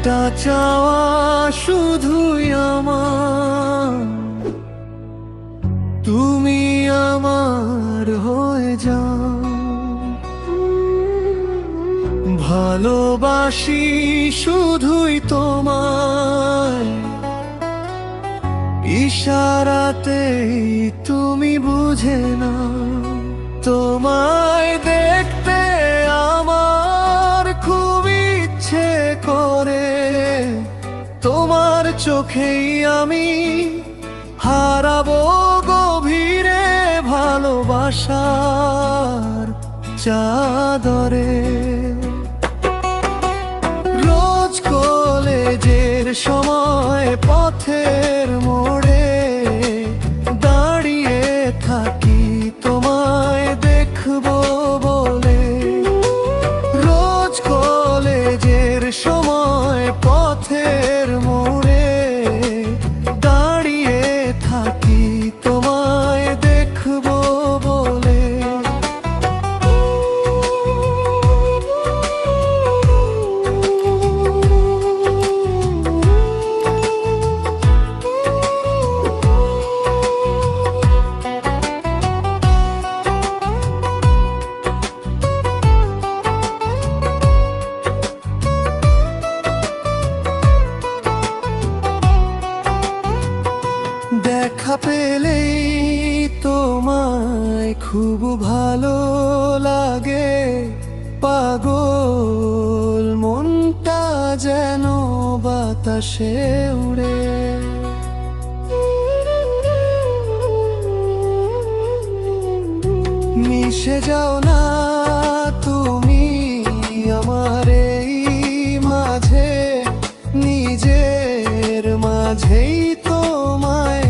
একটা চাওয়া শুধুই আমার, তুমি আমার হয়ে যাও। ভালোবাসি শুধুই তোমায়, ইশারাতেই তুমি বুঝে না। তোমায় দেখতে আমার খুব ইচ্ছে করে, তোমার চোখেই আমি হারাবো গভীরে ভালোবাসার চাদরে। রোজ কলেজের সময় পথের মোড়ে দাঁড়িয়ে থাকি তোমায় দেখবো বলে। রোজ কলেজের সময় পথের মোড়ে দাঁড়িয়ে থাকি তোমায় দেখবো বলে। দেখা পেলেই তোমায় খুব ভালো লাগে, পাগল মনটা যেন বাতাসে উড়ে। মিশে যাও না তুমি আমার এই মাঝে, নিজের মাঝেই তোমায়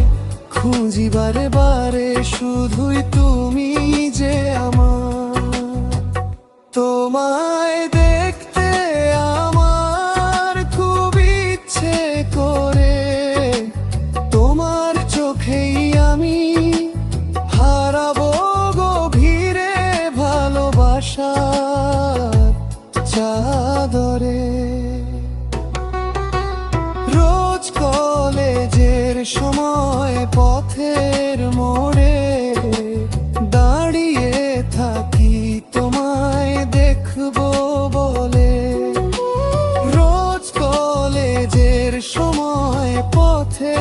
খুঁজি বারে বারে, শুধুই তুমি যে আমার। তোমায় দেখতে আমার খুব ইচ্ছে করে, তোমার চোখেই আমি হারাবো গভীরে ভালোবাসার চাদরে। রোজ কলেজের সময় পথের মোড়ে দাঁড়িয়ে থাকি তোমায় দেখবো বলে। রোজ কলেজের সময় পথে